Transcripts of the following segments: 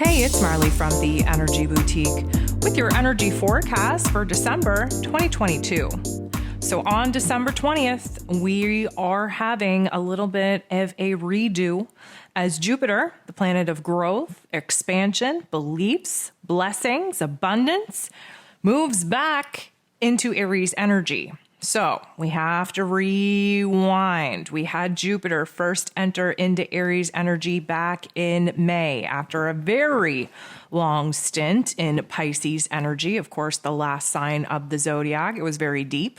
Hey, it's Marley from the Energy Boutique with your energy forecast for December 2022. So on December 20th, we are having a little bit of a redo as Jupiter, the planet of growth, expansion, beliefs, blessings, abundance, moves back into Aries energy. So we have to rewind. We had Jupiter first enter into Aries energy back in May after a very long stint in Pisces energy. Of course, the last sign of the zodiac. It was very deep,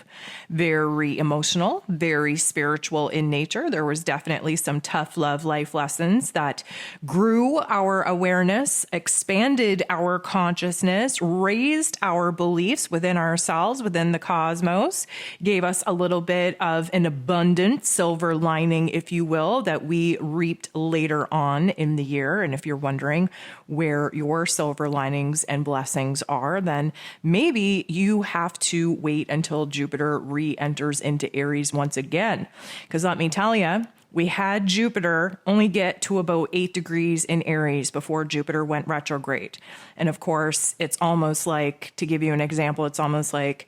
very emotional, very spiritual in nature. There was definitely some tough love life lessons that grew our awareness, expanded our consciousness, raised our beliefs within ourselves, within the cosmos, gave us a little bit of an abundant silver lining, if you will, that we reaped later on in the year. And if you're wondering where your silver linings and blessings are, then maybe you have to wait until Jupiter re-enters into Aries once again. Because let me tell you, we had Jupiter only get to about 8 degrees in Aries before Jupiter went retrograde. And of course, it's almost like, to give you an example, it's almost like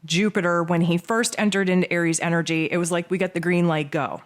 Jupiter, when he first entered into Aries energy, it was like we got the green light, go.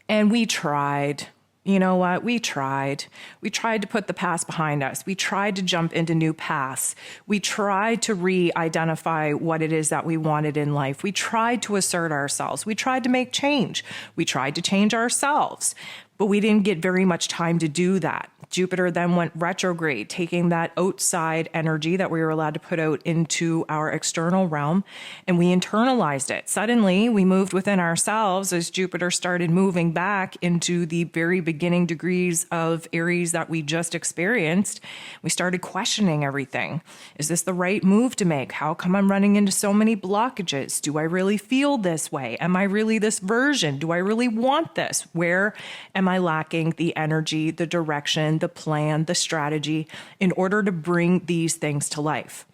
And we tried. You know what? We tried. We tried to put the past behind us. We tried to jump into new paths. We tried to re-identify what it is that we wanted in life. We tried to assert ourselves. We tried to make change. We tried to change ourselves. But we didn't get very much time to do that. Jupiter then went retrograde, taking that outside energy that we were allowed to put out into our external realm, and we internalized it. Suddenly, we moved within ourselves as Jupiter started moving back into the very beginning degrees of Aries that we just experienced. We started questioning everything. Is this the right move to make? How come I'm running into so many blockages? Do I really feel this way? Am I really this version? Do I really want this? Where am I lacking the energy, the direction, the plan, the strategy in order to bring these things to life?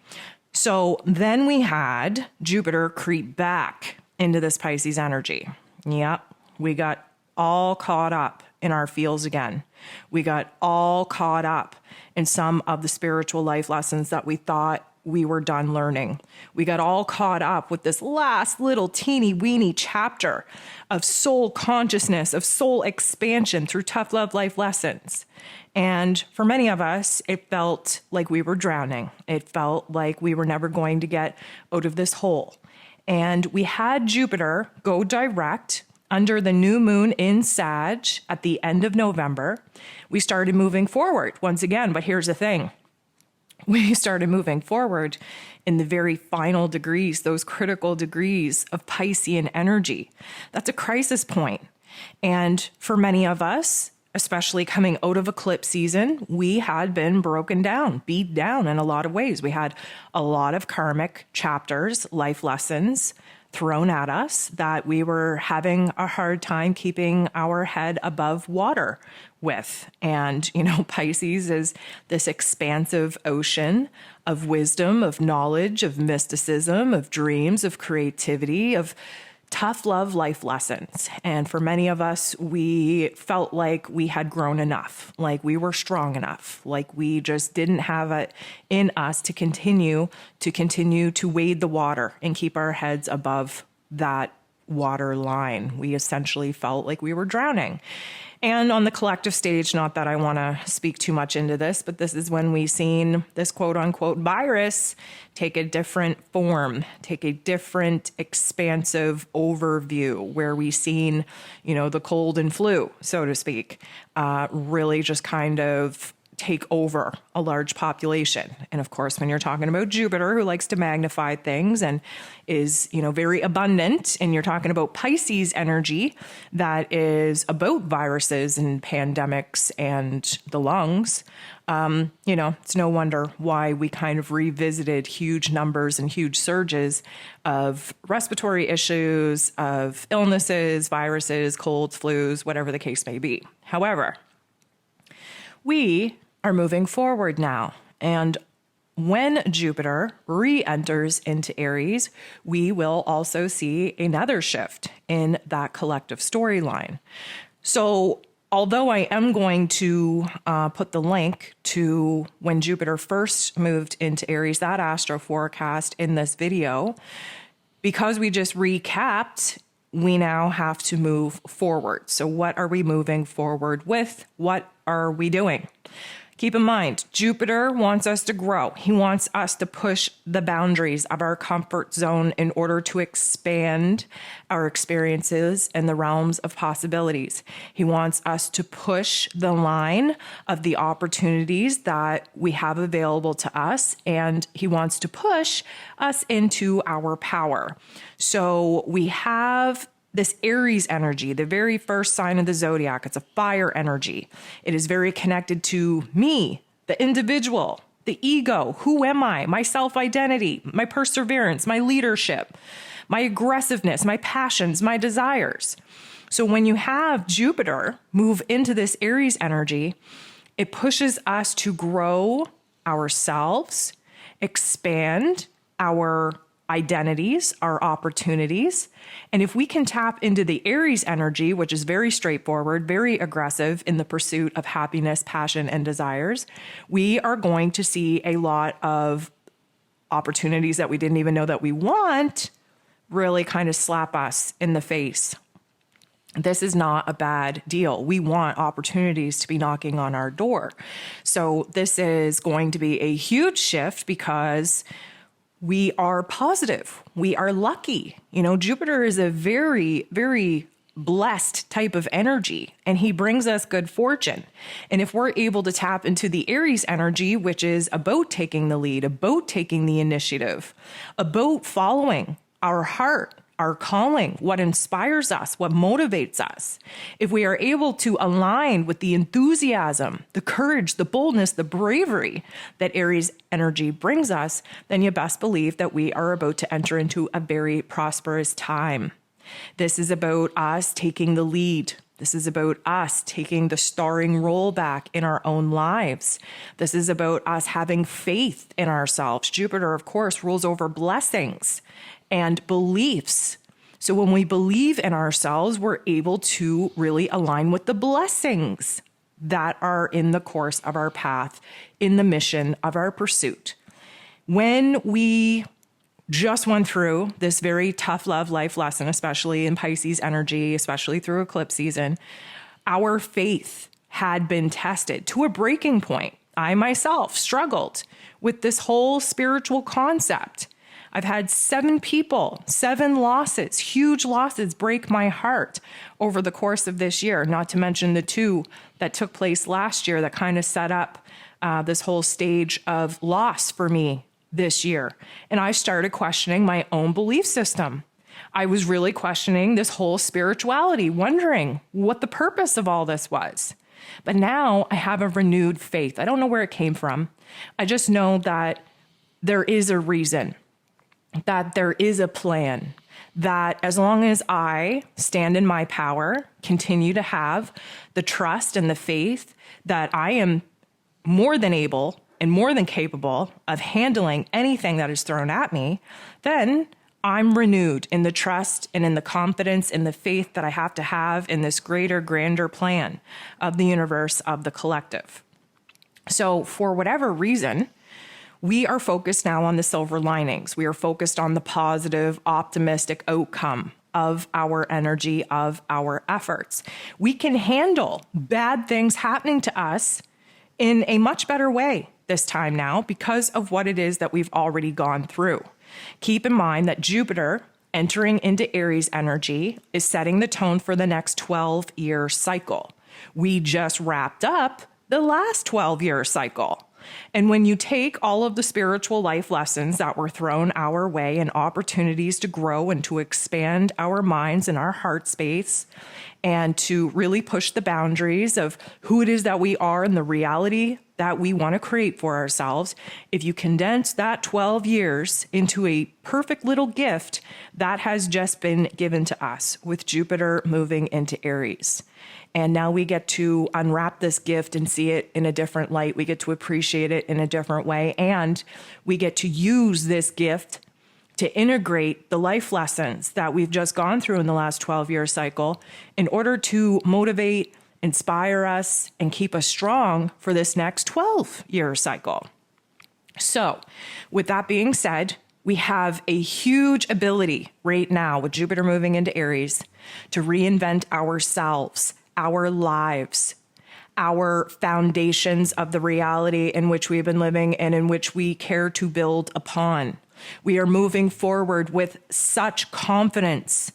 So then we had Jupiter creep back into this Pisces energy. Yep, we got all caught up in our feels again. We got all caught up in some of the spiritual life lessons that we thought we were done learning. We got all caught up with this last little teeny weeny chapter of soul consciousness, of soul expansion through tough love life lessons. And for many of us, it felt like we were drowning. It felt like we were never going to get out of this hole. And we had Jupiter go direct under the new moon in Sag at the end of November. We started moving forward once again, but here's the thing. We started moving forward in the very final degrees, those critical degrees of Piscean energy. That's a crisis point. And for many of us, especially coming out of eclipse season, we had been broken down, beat down in a lot of ways. We had a lot of karmic chapters, life lessons thrown at us that we were having a hard time keeping our head above water with. And, you know, Pisces is this expansive ocean of wisdom, of knowledge, of mysticism, of dreams, of creativity, of tough love life lessons. And for many of us, we felt like we had grown enough, like we were strong enough, like we just didn't have it in us to continue to wade the water and keep our heads above that water line. We essentially felt like we were drowning. And on the collective stage, not that I want to speak too much into this, but this is when we've seen this quote unquote virus take a different form, take a different expansive overview where we've seen, you know, the cold and flu, so to speak, really just kind of take over a large population. And of course, when you're talking about Jupiter, who likes to magnify things and is, you know, very abundant, and you're talking about Pisces energy that is about viruses and pandemics and the lungs, you know, it's no wonder why we kind of revisited huge numbers and huge surges of respiratory issues, of illnesses, viruses, colds, flus, whatever the case may be. However, we are moving forward now. And when Jupiter re-enters into Aries, we will also see another shift in that collective storyline. So Although I am going to put the link to when Jupiter first moved into Aries, that astro forecast in this video, because we just recapped, we now have to move forward. So what are we moving forward with? What are we doing? Keep in mind, Jupiter wants us to grow. He wants us to push the boundaries of our comfort zone in order to expand our experiences in the realms of possibilities. He wants us to push the line of the opportunities that we have available to us, and he wants to push us into our power. So we have this Aries energy, the very first sign of the zodiac. It's a fire energy. It is very connected to me, the individual, the ego. Who am I? My self-identity, my perseverance, my leadership, my aggressiveness, my passions, my desires. So when you have Jupiter move into this Aries energy, it pushes us to grow ourselves, expand our identities, our opportunities. And if we can tap into the Aries energy, which is very straightforward, very aggressive in the pursuit of happiness, passion, and desires, we are going to see a lot of opportunities that we didn't even know that we want really kind of slap us in the face. This is not a bad deal. We want opportunities to be knocking on our door. So this is going to be a huge shift because we are positive. We are lucky. You know, Jupiter is a very, very blessed type of energy, and he brings us good fortune. And if we're able to tap into the Aries energy, which is about taking the lead, about taking the initiative, about following our heart, our calling, what inspires us, what motivates us. If we are able to align with the enthusiasm, the courage, the boldness, the bravery that Aries energy brings us, then you best believe that we are about to enter into a very prosperous time. This is about us taking the lead. This is about us taking the starring role back in our own lives. This is about us having faith in ourselves. Jupiter, of course, rules over blessings and beliefs. So when we believe in ourselves, we're able to really align with the blessings that are in the course of our path, in the mission of our pursuit. When we just went through this very tough love life lesson, especially in Pisces energy, especially through eclipse season, our faith had been tested to a breaking point. I myself struggled with this whole spiritual concept. I've had 7 people, 7 losses, huge losses break my heart over the course of this year, not to mention the 2 that took place last year that kind of set up this whole stage of loss for me this year. And I started questioning my own belief system. I was really questioning this whole spirituality, wondering what the purpose of all this was. But now I have a renewed faith. I don't know where it came from. I just know that there is a reason, that there is a plan, that as long as I stand in my power, continue to have the trust and the faith that I am more than able and more than capable of handling anything that is thrown at me, then I'm renewed in the trust and in the confidence and the faith that I have to have in this greater, grander plan of the universe, of the collective. So for whatever reason, we are focused now on the silver linings. We are focused on the positive, optimistic outcome of our energy, of our efforts. We can handle bad things happening to us in a much better way this time now because of what it is that we've already gone through. Keep in mind that Jupiter entering into Aries energy is setting the tone for the next 12-year cycle. We just wrapped up the last 12-year cycle. And when you take all of the spiritual life lessons that were thrown our way and opportunities to grow and to expand our minds and our heart space and to really push the boundaries of who it is that we are and the reality that we want to create for ourselves, if you condense that 12 years into a perfect little gift, that has just been given to us with Jupiter moving into Aries. And now we get to unwrap this gift and see it in a different light. We get to appreciate it in a different way. And we get to use this gift to integrate the life lessons that we've just gone through in the last 12-year cycle in order to motivate inspire us, and keep us strong for this next 12-year cycle. So with that being said, we have a huge ability right now with Jupiter moving into Aries to reinvent ourselves, our lives, our foundations of the reality in which we've been living and in which we care to build upon. We are moving forward with such confidence.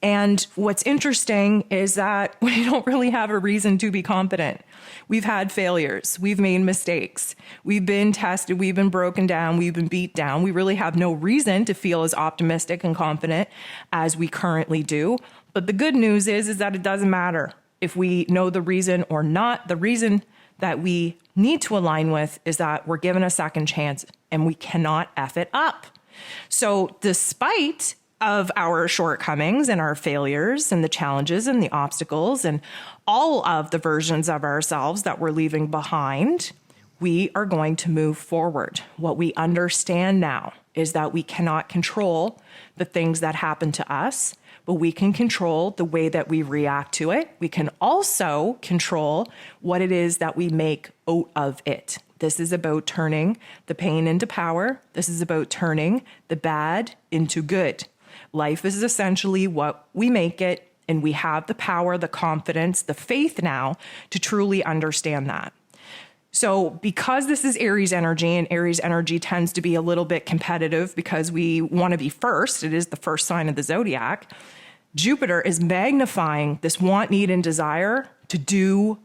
And what's interesting is that we don't really have a reason to be confident. We've had failures. We've made mistakes. We've been tested. We've been broken down. We've been beat down. We really have no reason to feel as optimistic and confident as we currently do. But the good news is that it doesn't matter if we know the reason or not. The reason that we need to align with is that we're given a second chance and we cannot F it up. So despite of our shortcomings and our failures and the challenges and the obstacles and all of the versions of ourselves that we're leaving behind, we are going to move forward. What we understand now is that we cannot control the things that happen to us, but we can control the way that we react to it. We can also control what it is that we make out of it. This is about turning the pain into power. This is about turning the bad into good. Life is essentially what we make it, and we have the power, the confidence, the faith now to truly understand that. So because this is Aries energy, and Aries energy tends to be a little bit competitive because we want to be first, it is the first sign of the zodiac, Jupiter is magnifying this want, need, and desire to do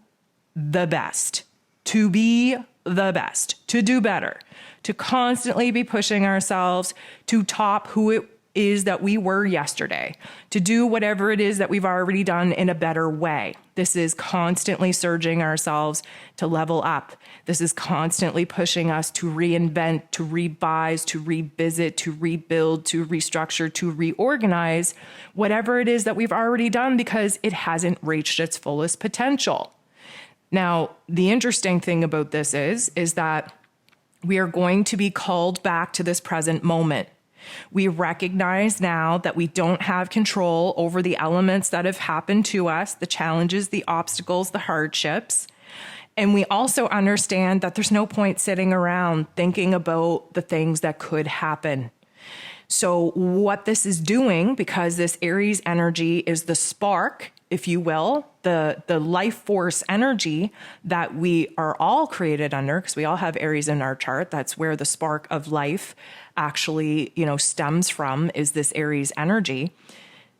the best, to be the best, to do better, to constantly be pushing ourselves to top who it is that we were yesterday, to do whatever it is that we've already done in a better way. This is constantly surging ourselves to level up. This is constantly pushing us to reinvent, to revise, to revisit, to rebuild, to restructure, to reorganize whatever it is that we've already done because it hasn't reached its fullest potential. Now, the interesting thing about this is that we are going to be called back to this present moment. We recognize now that we don't have control over the elements that have happened to us, the challenges, the obstacles, the hardships. And we also understand that there's no point sitting around thinking about the things that could happen. So what this is doing, because this Aries energy is the spark, if you will, the life force energy that we are all created under, because we all have Aries in our chart. That's where the spark of life actually, stems from, is this Aries energy.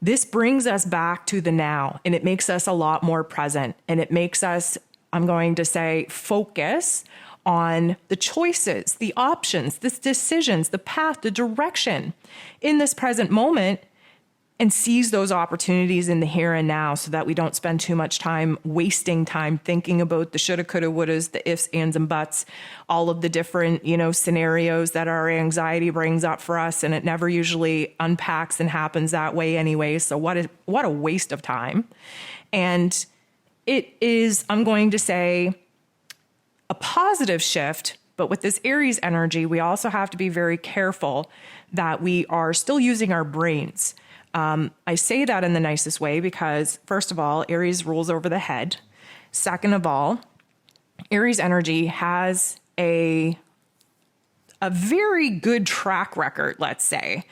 This brings us back to the now, and it makes us a lot more present, and it makes us, I'm going to say, focus on the choices, the options, the decisions, the path, the direction in this present moment, and seize those opportunities in the here and now so that we don't spend too much time wasting time thinking about the shoulda, coulda, wouldas, the ifs, ands, and buts, all of the different, scenarios that our anxiety brings up for us. And it never usually unpacks and happens that way anyway. So what a waste of time. And it is, I'm going to say, a positive shift. But with this Aries energy, we also have to be very careful that we are still using our brains. I say that in the nicest way because, first of all, Aries rules over the head. Second of all, Aries energy has a very good track record, let's say,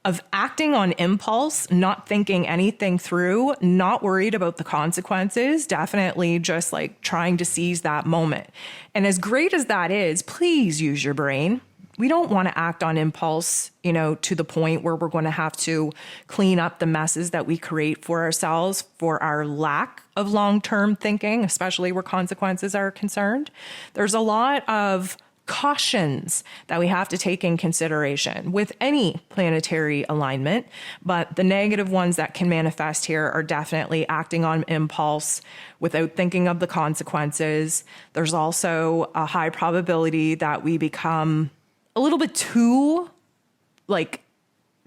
of acting on impulse, not thinking anything through, not worried about the consequences, definitely just like trying to seize that moment. And as great as that is, please use your brain. We don't want to act on impulse, to the point where we're going to have to clean up the messes that we create for ourselves for our lack of long-term thinking, especially where consequences are concerned. There's a lot of cautions that we have to take in consideration with any planetary alignment, but the negative ones that can manifest here are definitely acting on impulse without thinking of the consequences. There's also a high probability that we become a little bit too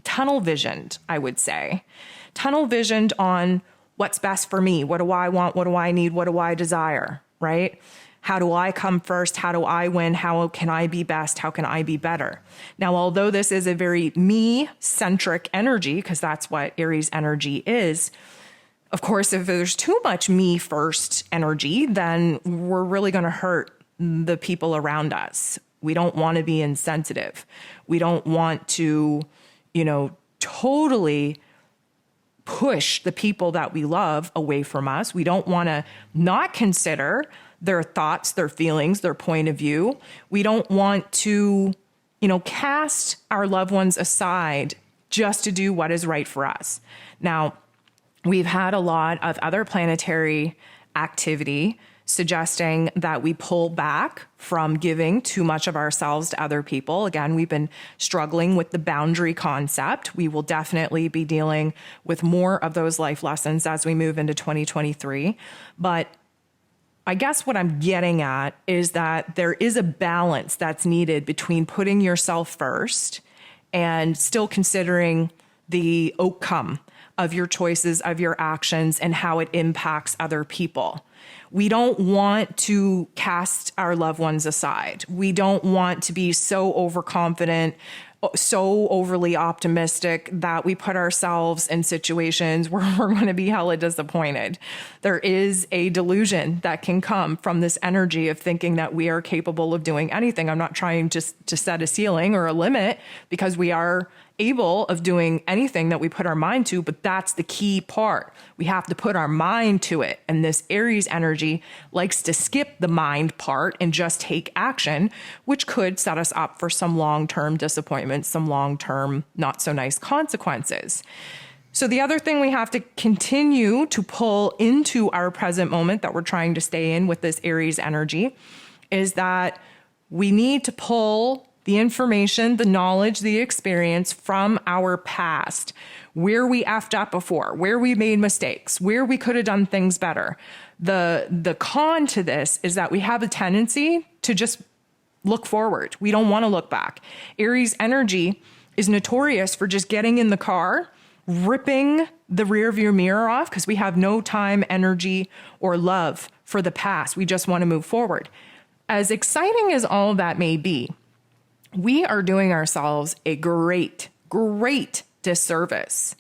tunnel visioned, I would say. Tunnel visioned on what's best for me. What do I want? What do I need? What do I desire? Right? How do I come first? How do I win? How can I be best? How can I be better? Now, although this is a very me-centric energy, because that's what Aries energy is, Of course, if there's too much me first energy, then we're really going to hurt the people around us. We don't want to be insensitive. We don't want to, totally push the people that we love away from us. We don't want to not consider their thoughts, their feelings, their point of view. We don't want to, cast our loved ones aside just to do what is right for us. Now, we've had a lot of other planetary activity suggesting that we pull back from giving too much of ourselves to other people. Again, we've been struggling with the boundary concept. We will definitely be dealing with more of those life lessons as we move into 2023. But I guess what I'm getting at is that there is a balance that's needed between putting yourself first and still considering the outcome of your choices, of your actions, and how it impacts other people. We don't want to cast our loved ones aside. We don't want to be so overconfident, so overly optimistic that we put ourselves in situations where we're going to be hella disappointed. There is a delusion that can come from this energy of thinking that we are capable of doing anything. I'm not trying to set a ceiling or a limit, because we are able of doing anything that we put our mind to, but that's the key part. We have to put our mind to it. And this Aries energy likes to skip the mind part and just take action, which could set us up for some long-term disappointments, some long-term not so nice consequences. So the other thing we have to continue to pull into our present moment that we're trying to stay in with this Aries energy is that we need to pull the information, the knowledge, the experience from our past, where we effed up before, where we made mistakes, where we could have done things better. The con to this is that we have a tendency to just look forward. We don't want to look back. Aries energy is notorious for just getting in the car, ripping the rear view mirror off, because we have no time, energy, or love for the past. We just want to move forward. As exciting as all of that may be, we are doing ourselves a great disservice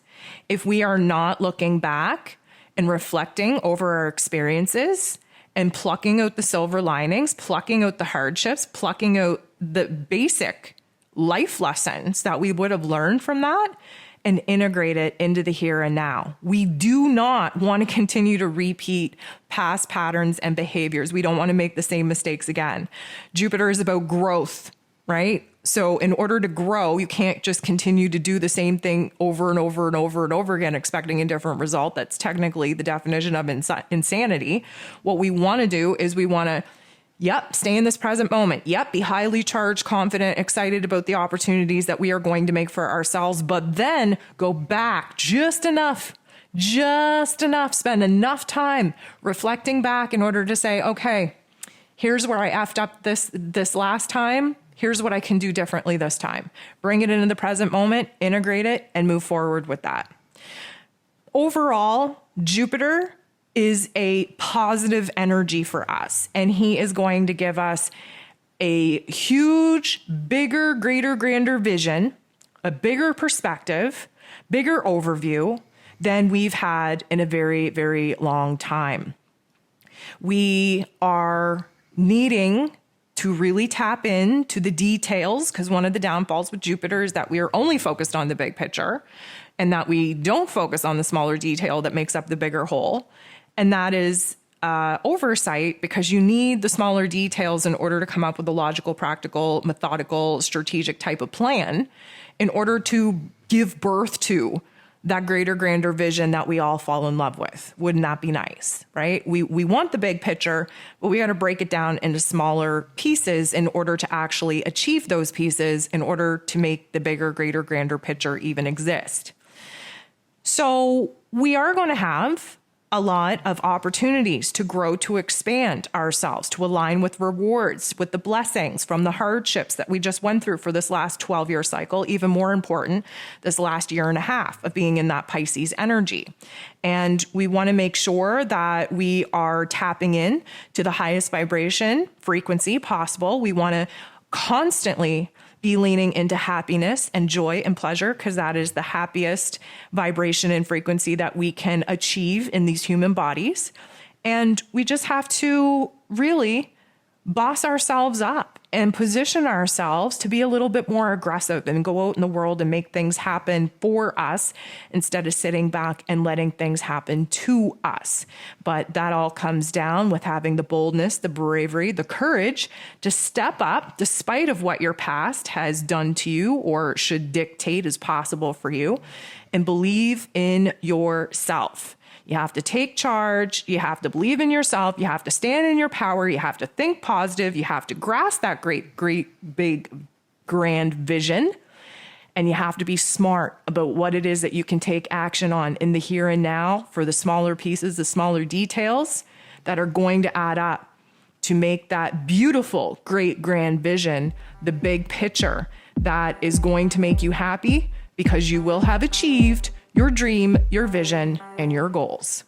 if we are not looking back and reflecting over our experiences and plucking out the silver linings, plucking out the hardships, plucking out the basic life lessons that we would have learned from that and integrate it into the here and now. We do not want to continue to repeat past patterns and behaviors. We don't want to make the same mistakes again. Jupiter is about growth, right? So in order to grow, you can't just continue to do the same thing over and over and over and over again, expecting a different result. That's technically the definition of insanity. What we want to do is we want to, stay in this present moment. Be highly charged, confident, excited about the opportunities that we are going to make for ourselves, but then go back just enough, spend enough time reflecting back in order to say, okay, here's where I effed up this last time. Here's what I can do differently this time. Bring it into the present moment, integrate it, and move forward with that. Overall, Jupiter is a positive energy for us, and he is going to give us a huge, bigger, greater, grander vision, a bigger perspective, bigger overview than we've had in a very, very long time. We are needing to really tap into the details, because one of the downfalls with Jupiter is that we are only focused on the big picture and that we don't focus on the smaller detail that makes up the bigger whole. And that is oversight, because you need the smaller details in order to come up with a logical, practical, methodical, strategic type of plan in order to give birth to that greater, grander vision that we all fall in love with. Wouldn't that be nice, right? We want the big picture, but we got to break it down into smaller pieces in order to actually achieve those pieces, in order to make the bigger, greater, grander picture even exist. So we are going to have a lot of opportunities to grow, to expand ourselves, to align with rewards, with the blessings from the hardships that we just went through for this last 12-year cycle. Even more important, this last year and a half of being in that Pisces energy. And we want to make sure that we are tapping in to the highest vibration frequency possible. We want to constantly be leaning into happiness and joy and pleasure, because that is the happiest vibration and frequency that we can achieve in these human bodies. And we just have to really boss ourselves up and position ourselves to be a little bit more aggressive and go out in the world and make things happen for us instead of sitting back and letting things happen to us. But that all comes down with having the boldness, the bravery, the courage to step up despite of what your past has done to you or should dictate is possible for you, and believe in yourself. You have to take charge. You have to believe in yourself. You have to stand in your power. You have to think positive. You have to grasp that great, big, grand vision. And you have to be smart about what it is that you can take action on in the here and now for the smaller pieces, the smaller details that are going to add up to make that beautiful, great, grand vision the big picture that is going to make you happy, because you will have achieved your dream, your vision, and your goals.